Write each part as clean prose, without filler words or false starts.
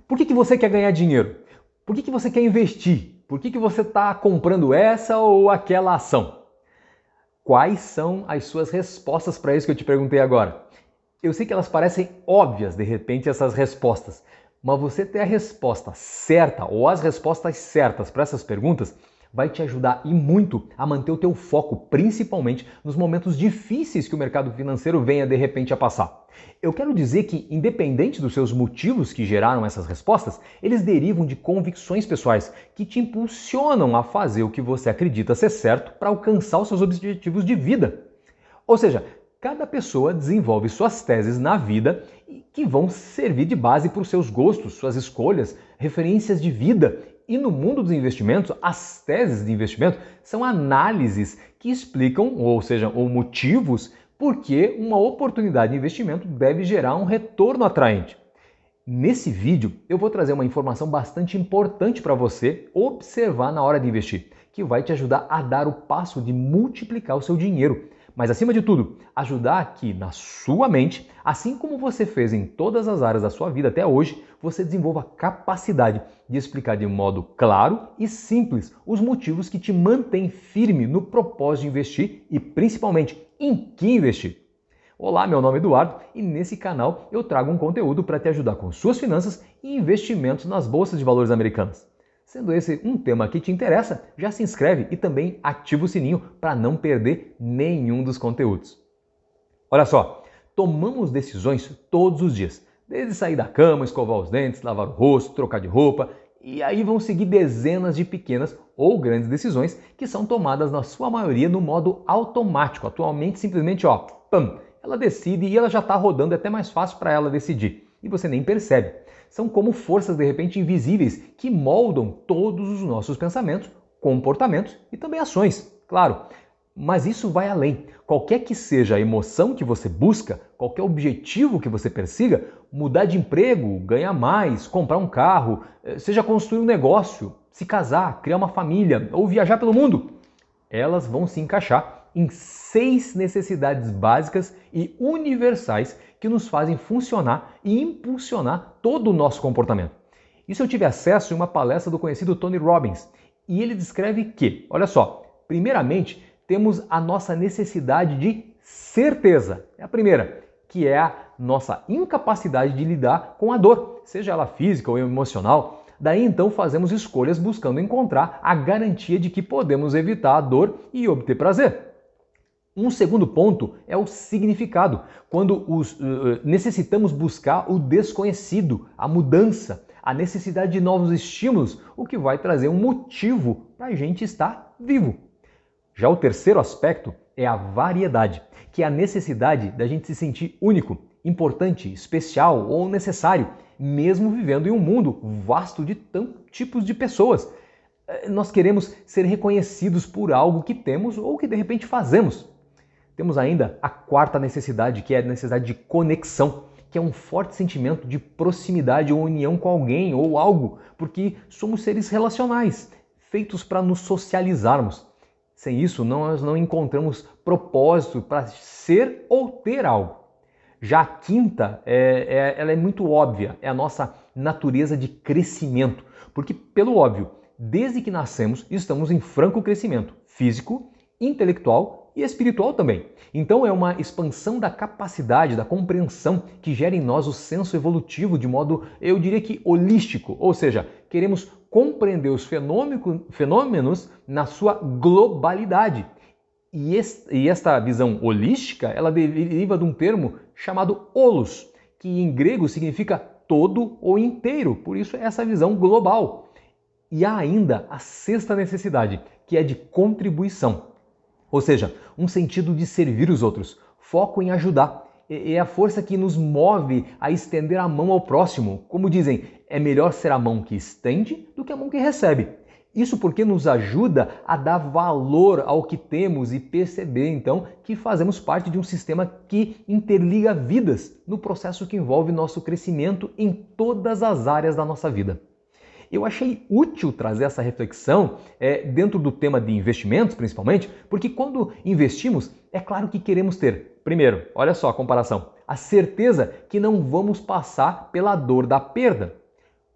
Por que você quer ganhar dinheiro? Por que você quer investir? Por que você está comprando essa ou aquela ação? Quais são as suas respostas para isso que eu te perguntei agora? Eu sei que elas parecem óbvias, de repente, essas respostas, mas você ter a resposta certa ou as respostas certas para essas perguntas vai te ajudar e muito a manter o teu foco, principalmente nos momentos difíceis que o mercado financeiro venha de repente a passar. Eu quero dizer que, independente dos seus motivos que geraram essas respostas, eles derivam de convicções pessoais que te impulsionam a fazer o que você acredita ser certo para alcançar os seus objetivos de vida. Ou seja, cada pessoa desenvolve suas teses na vida que vão servir de base para os seus gostos, suas escolhas, referências de vida. E no mundo dos investimentos, as teses de investimento são análises que explicam, ou seja, ou motivos por que uma oportunidade de investimento deve gerar um retorno atraente. Nesse vídeo, eu vou trazer uma informação bastante importante para você observar na hora de investir, que vai te ajudar a dar o passo de multiplicar o seu dinheiro. Mas, acima de tudo, ajudar aqui na sua mente, assim como você fez em todas as áreas da sua vida até hoje, você desenvolva a capacidade de explicar de um modo claro e simples os motivos que te mantêm firme no propósito de investir e, principalmente, em que investir. Olá, meu nome é Eduardo e nesse canal eu trago um conteúdo para te ajudar com suas finanças e investimentos nas bolsas de valores americanas. Sendo esse um tema que te interessa, já se inscreve e também ativa o sininho para não perder nenhum dos conteúdos. Olha só, tomamos decisões todos os dias, desde sair da cama, escovar os dentes, lavar o rosto, trocar de roupa, e aí vão seguir dezenas de pequenas ou grandes decisões que são tomadas na sua maioria no modo automático. Atualmente, simplesmente, pam, ela decide e ela já está rodando, é até mais fácil para ela decidir. E você nem percebe. São como forças de repente invisíveis que moldam todos os nossos pensamentos, comportamentos e também ações, claro. Mas isso vai além. Qualquer que seja a emoção que você busca, qualquer objetivo que você persiga, mudar de emprego, ganhar mais, comprar um carro, seja construir um negócio, se casar, criar uma família ou viajar pelo mundo, elas vão se encaixar em 6 necessidades básicas e universais que nos fazem funcionar e impulsionar todo o nosso comportamento. Isso eu tive acesso em uma palestra do conhecido Tony Robbins, e ele descreve que, olha só, primeiramente temos a nossa necessidade de certeza. É a primeira, que é a nossa incapacidade de lidar com a dor, seja ela física ou emocional. Daí então fazemos escolhas buscando encontrar a garantia de que podemos evitar a dor e obter prazer. Um segundo ponto é o significado, quando necessitamos buscar o desconhecido, a mudança, a necessidade de novos estímulos, o que vai trazer um motivo para a gente estar vivo. Já o terceiro aspecto é a variedade, que é a necessidade da gente se sentir único, importante, especial ou necessário, mesmo vivendo em um mundo vasto de tantos tipos de pessoas. Nós queremos ser reconhecidos por algo que temos ou que de repente fazemos. Temos ainda a quarta necessidade, que é a necessidade de conexão, que é um forte sentimento de proximidade ou união com alguém ou algo, porque somos seres relacionais, feitos para nos socializarmos. Sem isso, nós não encontramos propósito para ser ou ter algo. Já a quinta, ela é muito óbvia, é a nossa natureza de crescimento, porque, pelo óbvio, desde que nascemos, estamos em franco crescimento físico, intelectual e espiritual também. Então é uma expansão da capacidade, da compreensão que gera em nós o senso evolutivo de modo, eu diria que holístico, ou seja, queremos compreender os fenômenos na sua globalidade. E esta visão holística, ela deriva de um termo chamado holos, que em grego significa todo ou inteiro, por isso é essa visão global. E há ainda a sexta necessidade, que é de contribuição. Ou seja, um sentido de servir os outros, foco em ajudar. É a força que nos move a estender a mão ao próximo. Como dizem, é melhor ser a mão que estende do que a mão que recebe. Isso porque nos ajuda a dar valor ao que temos e perceber, então, que fazemos parte de um sistema que interliga vidas no processo que envolve nosso crescimento em todas as áreas da nossa vida. Eu achei útil trazer essa reflexão dentro do tema de investimentos, principalmente, porque quando investimos, é claro que queremos ter, primeiro, olha só a comparação, a certeza que não vamos passar pela dor da perda.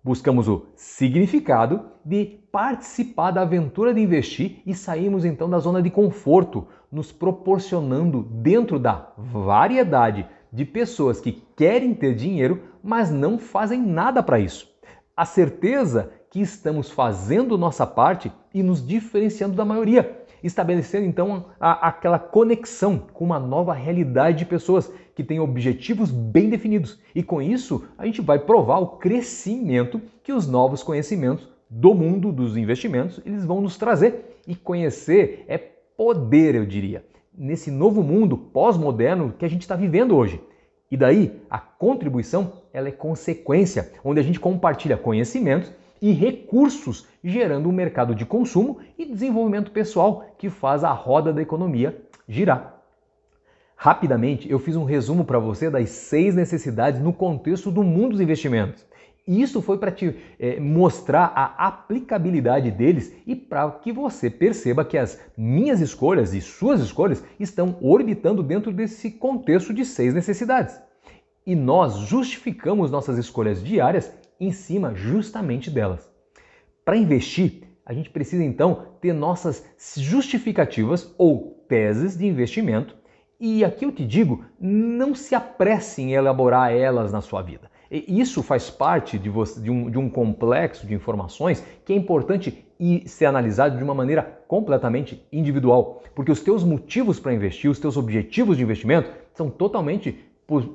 Buscamos o significado de participar da aventura de investir e saímos então da zona de conforto, nos proporcionando dentro da variedade de pessoas que querem ter dinheiro, mas não fazem nada para isso. A certeza que estamos fazendo nossa parte e nos diferenciando da maioria, estabelecendo então aquela conexão com uma nova realidade de pessoas que têm objetivos bem definidos. E com isso, a gente vai provar o crescimento que os novos conhecimentos do mundo dos investimentos eles vão nos trazer. E conhecer é poder, eu diria, nesse novo mundo pós-moderno que a gente está vivendo hoje. E daí, a contribuição ela é consequência, onde a gente compartilha conhecimentos e recursos, gerando um mercado de consumo e desenvolvimento pessoal que faz a roda da economia girar. Rapidamente, eu fiz um resumo para você das 6 necessidades no contexto do mundo dos investimentos. E isso foi para te mostrar a aplicabilidade deles e para que você perceba que as minhas escolhas e suas escolhas estão orbitando dentro desse contexto de 6 necessidades. E nós justificamos nossas escolhas diárias em cima justamente delas. Para investir, a gente precisa então ter nossas justificativas ou teses de investimento. E aqui eu te digo, não se apresse em elaborar elas na sua vida. Isso faz parte de um complexo de informações que é importante ser analisado de uma maneira completamente individual. Porque os teus motivos para investir, os teus objetivos de investimento são totalmente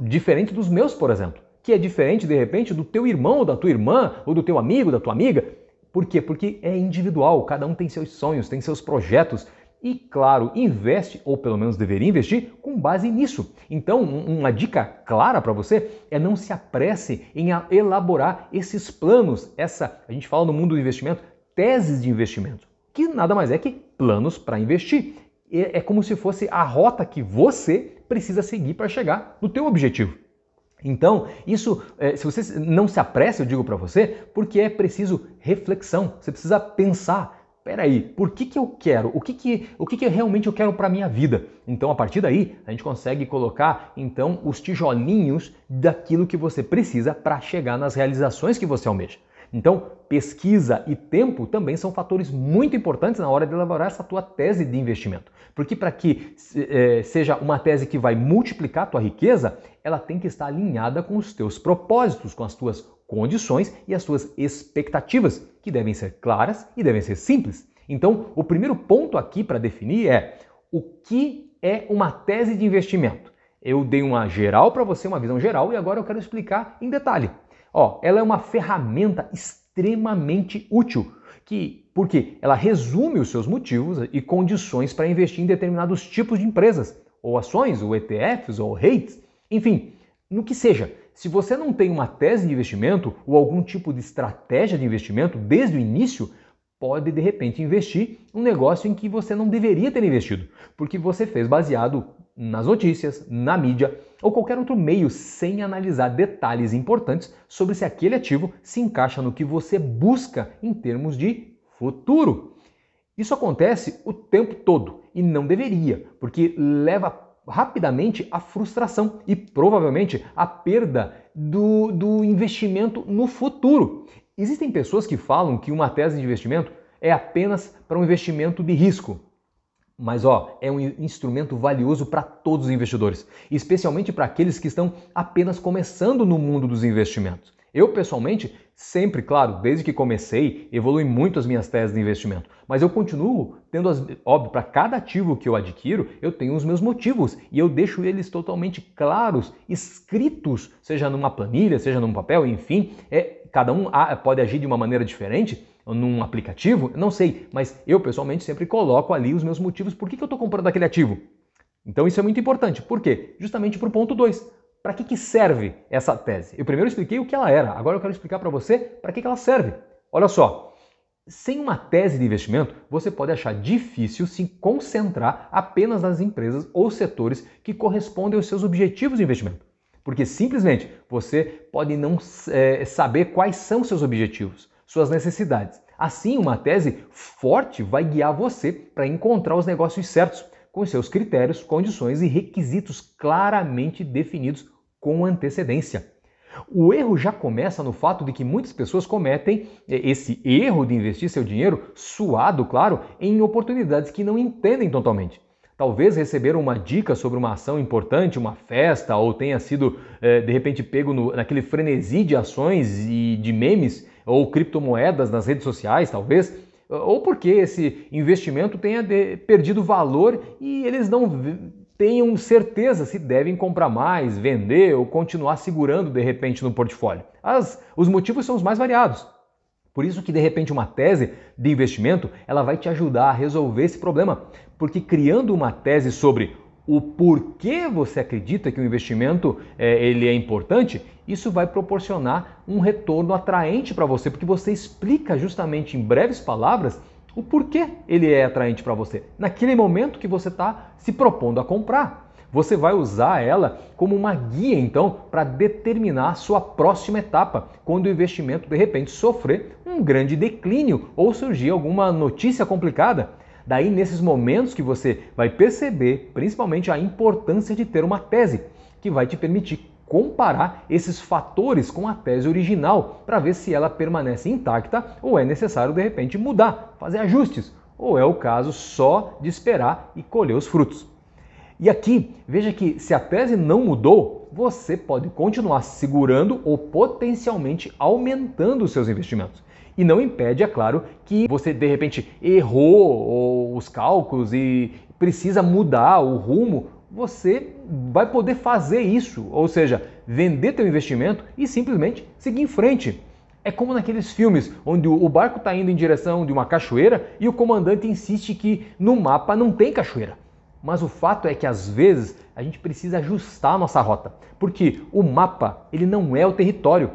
diferentes dos meus, por exemplo. Que é diferente, de repente, do teu irmão ou da tua irmã, ou do teu amigo, da tua amiga. Por quê? Porque é individual, cada um tem seus sonhos, tem seus projetos. E, claro, investe, ou pelo menos deveria investir, com base nisso. Então, uma dica clara para você é não se apresse em elaborar esses planos, a gente fala no mundo do investimento, teses de investimento, que nada mais é que planos para investir. É como se fosse a rota que você precisa seguir para chegar no teu objetivo. Então, isso, se você não se apresse, eu digo para você, porque é preciso reflexão, você precisa pensar. Peraí, por que eu quero? O que realmente eu quero para a minha vida? Então, a partir daí, a gente consegue colocar, então, os tijolinhos daquilo que você precisa para chegar nas realizações que você almeja. Então, pesquisa e tempo também são fatores muito importantes na hora de elaborar essa tua tese de investimento. Porque para que seja uma tese que vai multiplicar a tua riqueza, ela tem que estar alinhada com os teus propósitos, com as tuas condições e as tuas expectativas, que devem ser claras e devem ser simples. Então, o primeiro ponto aqui para definir é o que é uma tese de investimento. Eu dei uma geral para você, uma visão geral, e agora eu quero explicar em detalhe. Ela é uma ferramenta extremamente útil, porque ela resume os seus motivos e condições para investir em determinados tipos de empresas, ou ações, ou ETFs, ou REITs, enfim, no que seja. Se você não tem uma tese de investimento ou algum tipo de estratégia de investimento desde o início, pode de repente investir em um negócio em que você não deveria ter investido, porque você fez baseado nas notícias, na mídia ou qualquer outro meio sem analisar detalhes importantes sobre se aquele ativo se encaixa no que você busca em termos de futuro. Isso acontece o tempo todo e não deveria, porque leva rapidamente à frustração e provavelmente à perda do investimento no futuro. Existem pessoas que falam que uma tese de investimento é apenas para um investimento de risco. Mas é um instrumento valioso para todos os investidores, especialmente para aqueles que estão apenas começando no mundo dos investimentos. Eu, pessoalmente, sempre, claro, desde que comecei, evolui muito as minhas teses de investimento. Mas eu continuo tendo, óbvio, para cada ativo que eu adquiro, eu tenho os meus motivos e eu deixo eles totalmente claros, escritos, seja numa planilha, seja num papel, enfim. Cada um pode agir de uma maneira diferente num aplicativo, não sei, mas eu pessoalmente sempre coloco ali os meus motivos por que eu estou comprando aquele ativo. Então isso é muito importante. Por quê? Justamente para o ponto 2. Para que serve essa tese? Eu primeiro expliquei o que ela era, agora eu quero explicar para você para que ela serve. Olha só, sem uma tese de investimento, você pode achar difícil se concentrar apenas nas empresas ou setores que correspondem aos seus objetivos de investimento. Porque simplesmente você pode não saber quais são seus objetivos, suas necessidades. Assim, uma tese forte vai guiar você para encontrar os negócios certos, com os seus critérios, condições e requisitos claramente definidos com antecedência. O erro já começa no fato de que muitas pessoas cometem esse erro de investir seu dinheiro, suado, claro, em oportunidades que não entendem totalmente. Talvez receberam uma dica sobre uma ação importante, uma festa, ou tenha sido, de repente, pego naquele frenesi de ações e de memes, ou criptomoedas nas redes sociais, talvez, ou porque esse investimento tenha perdido valor e eles não tenham certeza se devem comprar mais, vender ou continuar segurando de repente no portfólio. Os motivos são os mais variados. Por isso que de repente uma tese de investimento ela vai te ajudar a resolver esse problema, porque criando uma tese sobre o porquê você acredita que o investimento ele é importante, isso vai proporcionar um retorno atraente para você, porque você explica justamente em breves palavras o porquê ele é atraente para você, naquele momento que você está se propondo a comprar. Você vai usar ela como uma guia, então, para determinar a sua próxima etapa, quando o investimento, de repente, sofrer um grande declínio ou surgir alguma notícia complicada. Daí, nesses momentos que você vai perceber, principalmente, a importância de ter uma tese, que vai te permitir comparar esses fatores com a tese original para ver se ela permanece intacta ou é necessário, de repente, mudar, fazer ajustes, ou é o caso só de esperar e colher os frutos. E aqui, veja que se a tese não mudou, você pode continuar segurando ou potencialmente aumentando os seus investimentos. E não impede, é claro, que você de repente errou os cálculos e precisa mudar o rumo. Você vai poder fazer isso, ou seja, vender teu investimento e simplesmente seguir em frente. É como naqueles filmes onde o barco está indo em direção de uma cachoeira e o comandante insiste que no mapa não tem cachoeira. Mas o fato é que às vezes a gente precisa ajustar a nossa rota, porque o mapa ele não é o território.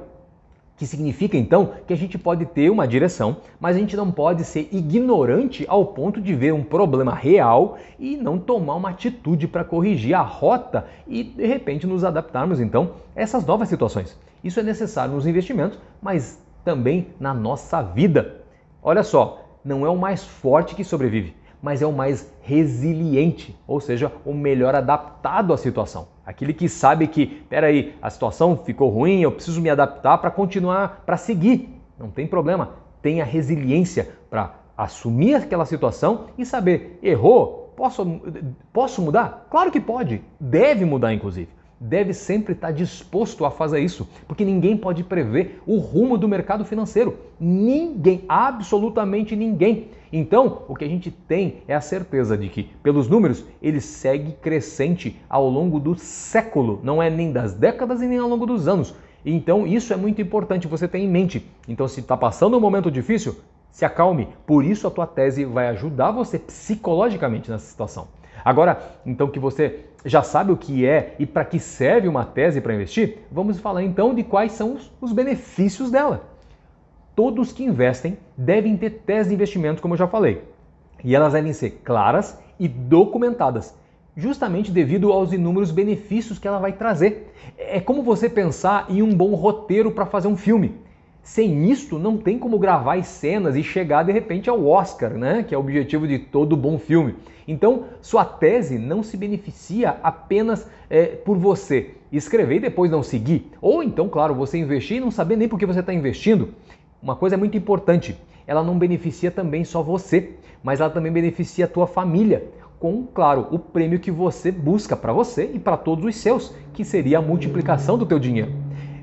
Que significa então que a gente pode ter uma direção, mas a gente não pode ser ignorante ao ponto de ver um problema real e não tomar uma atitude para corrigir a rota e de repente nos adaptarmos então a essas novas situações. Isso é necessário nos investimentos, mas também na nossa vida. Olha só, não é o mais forte que sobrevive, mas é o mais resiliente, ou seja, o melhor adaptado à situação. Aquele que sabe que, peraí, a situação ficou ruim, eu preciso me adaptar para continuar, para seguir. Não tem problema, tenha resiliência para assumir aquela situação e saber, errou, posso mudar? Claro que pode, deve mudar inclusive. Deve sempre estar disposto a fazer isso, porque ninguém pode prever o rumo do mercado financeiro. Ninguém, absolutamente ninguém. Então, o que a gente tem é a certeza de que, pelos números, ele segue crescente ao longo do século, não é nem das décadas e nem ao longo dos anos. Então, isso é muito importante você ter em mente. Então, se está passando um momento difícil, se acalme. Por isso, a tua tese vai ajudar você psicologicamente nessa situação. Agora, então que você já sabe o que é e para que serve uma tese para investir, vamos falar então de quais são os benefícios dela. Todos que investem devem ter tese de investimento, como eu já falei, e elas devem ser claras e documentadas, justamente devido aos inúmeros benefícios que ela vai trazer. É como você pensar em um bom roteiro para fazer um filme. Sem isso, não tem como gravar as cenas e chegar de repente ao Oscar, né? Que é o objetivo de todo bom filme. Então, sua tese não se beneficia apenas por você escrever e depois não seguir. Ou então, claro, você investir e não saber nem por que você está investindo. Uma coisa é muito importante, ela não beneficia também só você, mas ela também beneficia a tua família, com, claro, o prêmio que você busca para você e para todos os seus, que seria a multiplicação do teu dinheiro.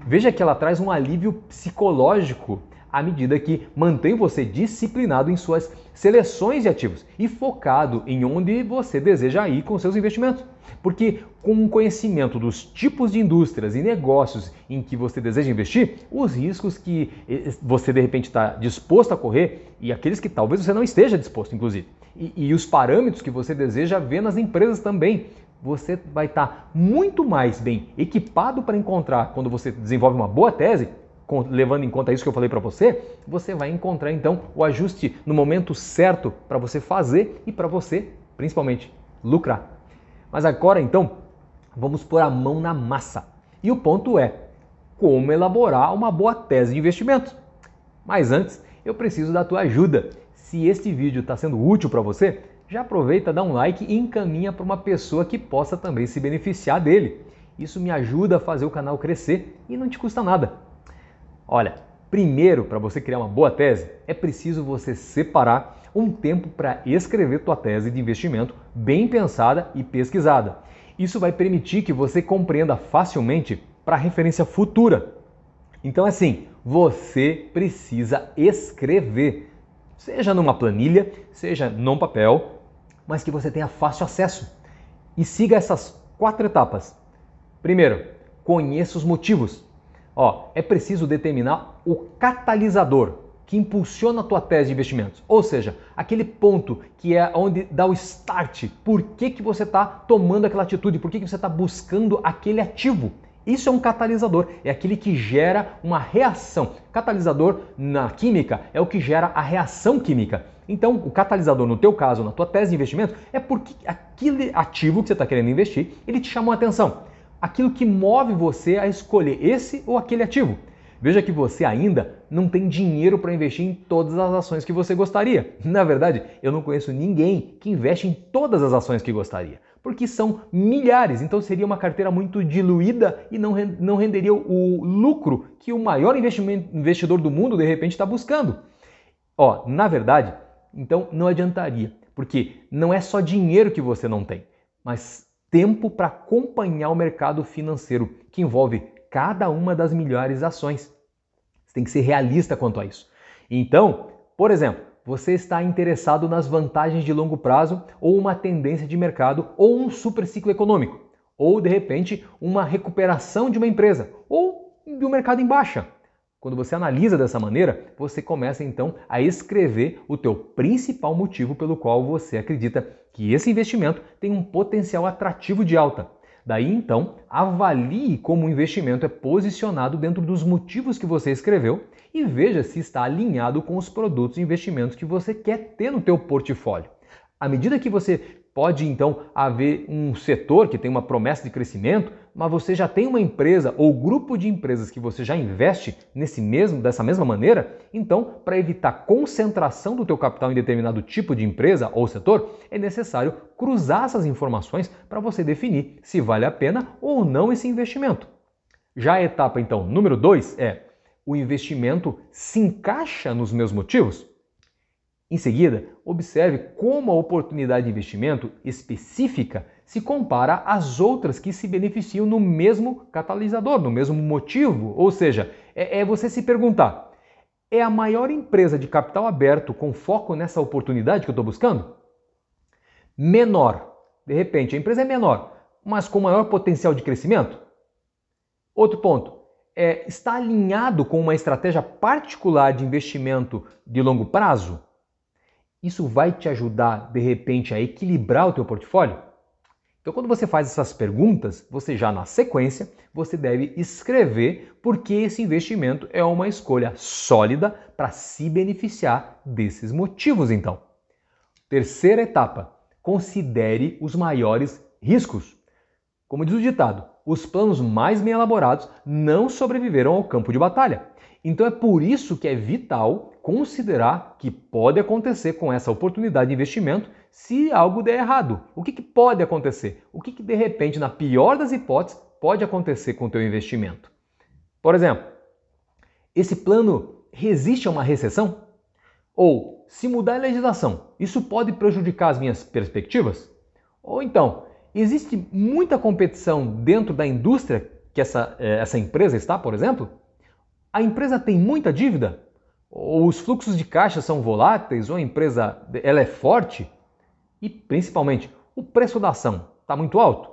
Veja que ela traz um alívio psicológico à medida que mantém você disciplinado em suas seleções de ativos e focado em onde você deseja ir com seus investimentos. Porque com o conhecimento dos tipos de indústrias e negócios em que você deseja investir, os riscos que você de repente está disposto a correr e aqueles que talvez você não esteja disposto, inclusive, e os parâmetros que você deseja ver nas empresas também, você vai estar muito mais bem equipado para encontrar, quando você desenvolve uma boa tese, levando em conta isso que eu falei para você, você vai encontrar então o ajuste no momento certo para você fazer e para você, principalmente, lucrar. Mas agora então, vamos pôr a mão na massa. E o ponto é, como elaborar uma boa tese de investimento. Mas antes, eu preciso da tua ajuda. Se este vídeo está sendo útil para você, já aproveita, dá um like e encaminha para uma pessoa que possa também se beneficiar dele. Isso me ajuda a fazer o canal crescer e não te custa nada. Olha, primeiro, para você criar uma boa tese, é preciso você separar um tempo para escrever tua tese de investimento bem pensada e pesquisada. Isso vai permitir que você compreenda facilmente para referência futura. Então, assim, você precisa escrever, seja numa planilha, seja num papel, mas que você tenha fácil acesso. E siga essas 4 etapas. Primeiro, conheça os motivos. É preciso determinar o catalisador que impulsiona a tua tese de investimentos. Ou seja, aquele ponto que é onde dá o start. Por que você está tomando aquela atitude? Por que você está buscando aquele ativo? Isso é um catalisador, é aquele que gera uma reação. Catalisador na química é o que gera a reação química. Então, o catalisador, no teu caso, na tua tese de investimento, é porque aquele ativo que você está querendo investir, ele te chamou a atenção. Aquilo que move você a escolher esse ou aquele ativo. Veja que você ainda não tem dinheiro para investir em todas as ações que você gostaria. Na verdade, eu não conheço ninguém que investe em todas as ações que gostaria, porque são milhares, então seria uma carteira muito diluída e não renderia o lucro que o maior investidor do mundo de repente está buscando. Na verdade, então não adiantaria, porque não é só dinheiro que você não tem, mas tempo para acompanhar o mercado financeiro, que envolve cada uma das milhares de ações. Você tem que ser realista quanto a isso. Então, por exemplo, você está interessado nas vantagens de longo prazo ou uma tendência de mercado ou um super ciclo econômico, ou de repente uma recuperação de uma empresa ou de um mercado em baixa. Quando você analisa dessa maneira, você começa então a escrever o teu principal motivo pelo qual você acredita que esse investimento tem um potencial atrativo de alta. Daí então, avalie como o investimento é posicionado dentro dos motivos que você escreveu e veja se está alinhado com os produtos e investimentos que você quer ter no teu portfólio. À medida que você pode então haver um setor que tem uma promessa de crescimento, mas você já tem uma empresa ou grupo de empresas que você já investe dessa mesma maneira, então, para evitar concentração do teu capital em determinado tipo de empresa ou setor, é necessário cruzar essas informações para você definir se vale a pena ou não esse investimento. Já a etapa, então, número 2 é: o investimento se encaixa nos meus motivos? Em seguida, observe como a oportunidade de investimento específica se compara às outras que se beneficiam no mesmo catalisador, no mesmo motivo. Ou seja, é você se perguntar: é a maior empresa de capital aberto com foco nessa oportunidade que eu estou buscando? Menor. De repente, a empresa é menor, mas com maior potencial de crescimento? Outro ponto. Está alinhado com uma estratégia particular de investimento de longo prazo? Isso vai te ajudar, de repente, a equilibrar o teu portfólio? Então, quando você faz essas perguntas, você já na sequência, você deve escrever por que esse investimento é uma escolha sólida para se beneficiar desses motivos, então. Terceira etapa, considere os maiores riscos. Como diz o ditado, os planos mais bem elaborados não sobreviveram ao campo de batalha. Então é por isso que é vital considerar que pode acontecer com essa oportunidade de investimento se algo der errado. O que pode acontecer? O que de repente, na pior das hipóteses, pode acontecer com o teu investimento? Por exemplo, esse plano resiste a uma recessão? Ou, se mudar a legislação, isso pode prejudicar as minhas perspectivas? Ou então, existe muita competição dentro da indústria que essa empresa está, por exemplo? A empresa tem muita dívida? Ou os fluxos de caixa são voláteis? Ou a empresa ela é forte? E, principalmente, o preço da ação está muito alto?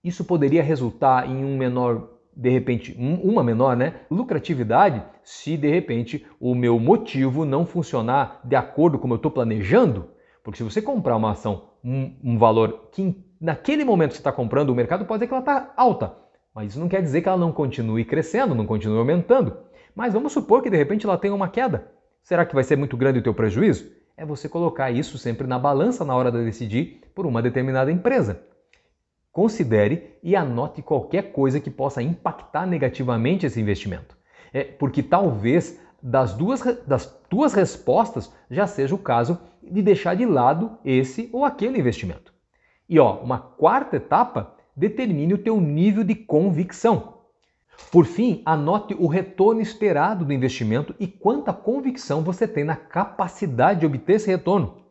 Isso poderia resultar em uma menor lucratividade se, de repente, o meu motivo não funcionar de acordo com o que eu estou planejando? Porque se você comprar uma ação, um valor que naquele momento que você está comprando, o mercado pode dizer que ela está alta. Mas isso não quer dizer que ela não continue crescendo, não continue aumentando. Mas vamos supor que de repente ela tenha uma queda. Será que vai ser muito grande o teu prejuízo? É você colocar isso sempre na balança na hora de decidir por uma determinada empresa. Considere e anote qualquer coisa que possa impactar negativamente esse investimento. Porque talvez das tuas respostas já seja o caso de deixar de lado esse ou aquele investimento. E uma quarta etapa determine o teu nível de convicção. Por fim, anote o retorno esperado do investimento e quanta convicção você tem na capacidade de obter esse retorno.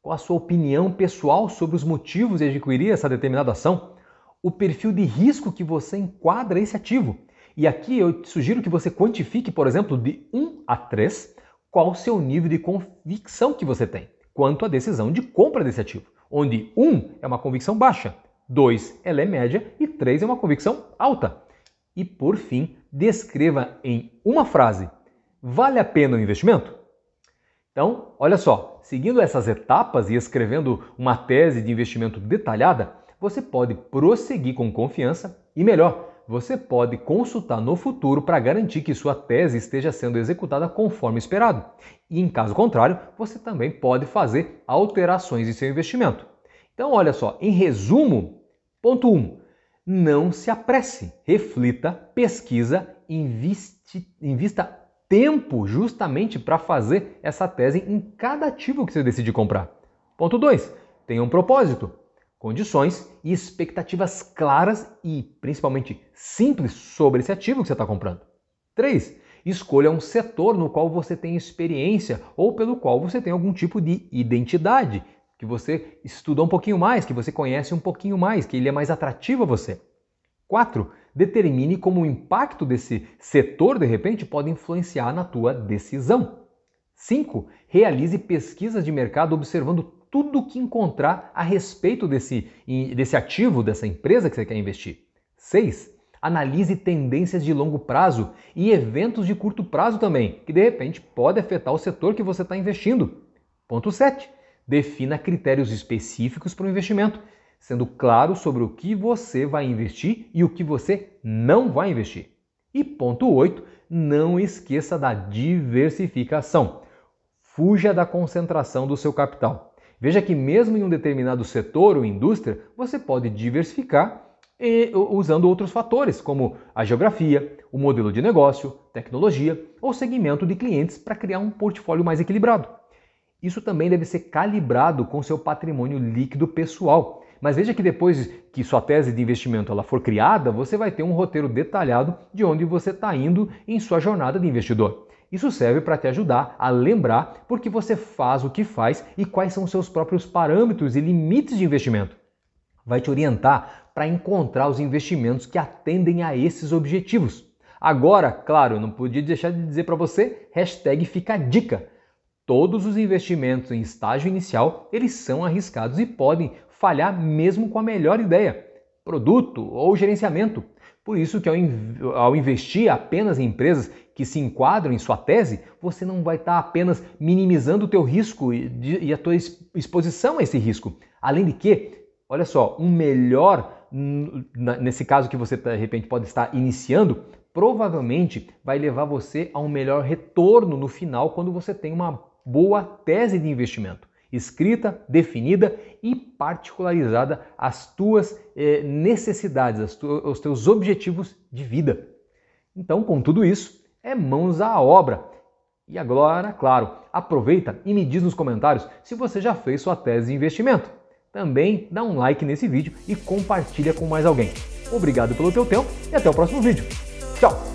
Qual a sua opinião pessoal sobre os motivos de adquirir essa determinada ação? O perfil de risco que você enquadra esse ativo. E aqui eu te sugiro que você quantifique, por exemplo, de 1 a 3, qual o seu nível de convicção que você tem quanto à decisão de compra desse ativo, onde 1 é uma convicção baixa, 2 ela é média e 3 é uma convicção alta. E por fim, descreva em uma frase: vale a pena o investimento? Então, olha só, seguindo essas etapas e escrevendo uma tese de investimento detalhada, você pode prosseguir com confiança e, melhor, você pode consultar no futuro para garantir que sua tese esteja sendo executada conforme esperado. E, em caso contrário, você também pode fazer alterações em seu investimento. Então, olha só, em resumo, ponto 1. Não se apresse, reflita, pesquisa, invista tempo justamente para fazer essa tese em cada ativo que você decide comprar. Ponto 2. Tenha um propósito, condições e expectativas claras e principalmente simples sobre esse ativo que você está comprando. 3. Escolha um setor no qual você tem experiência ou pelo qual você tem algum tipo de identidade, que você estuda um pouquinho mais, que você conhece um pouquinho mais, que ele é mais atrativo a você. 4. Determine como o impacto desse setor, de repente, pode influenciar na tua decisão. 5. Realize pesquisas de mercado observando tudo o que encontrar a respeito desse ativo, dessa empresa que você quer investir. 6. Analise tendências de longo prazo e eventos de curto prazo também, que de repente pode afetar o setor que você está investindo. Ponto 7. Defina critérios específicos para o investimento, sendo claro sobre o que você vai investir e o que você não vai investir. E ponto 8. Não esqueça da diversificação. Fuja da concentração do seu capital. Veja que mesmo em um determinado setor ou indústria, você pode diversificar usando outros fatores, como a geografia, o modelo de negócio, tecnologia ou segmento de clientes para criar um portfólio mais equilibrado. Isso também deve ser calibrado com seu patrimônio líquido pessoal. Mas veja que depois que sua tese de investimento ela for criada, você vai ter um roteiro detalhado de onde você está indo em sua jornada de investidor. Isso serve para te ajudar a lembrar por que você faz o que faz e quais são os seus próprios parâmetros e limites de investimento. Vai te orientar para encontrar os investimentos que atendem a esses objetivos. Agora, claro, eu não podia deixar de dizer para você, #fica a dica. Todos os investimentos em estágio inicial, eles são arriscados e podem falhar mesmo com a melhor ideia, produto ou gerenciamento. Por isso que ao investir apenas em empresas que se enquadram em sua tese, você não vai estar apenas minimizando o teu risco e a tua exposição a esse risco. Além de que, olha só, um melhor, nesse caso que você de repente pode estar iniciando, provavelmente vai levar você a um melhor retorno no final quando você tem uma boa tese de investimento, escrita, definida e particularizada às tuas necessidades, aos teus objetivos de vida. Então, com tudo isso, é mãos à obra. E agora, claro, aproveita e me diz nos comentários se você já fez sua tese de investimento. Também dá um like nesse vídeo e compartilha com mais alguém. Obrigado pelo teu tempo e até o próximo vídeo. Tchau!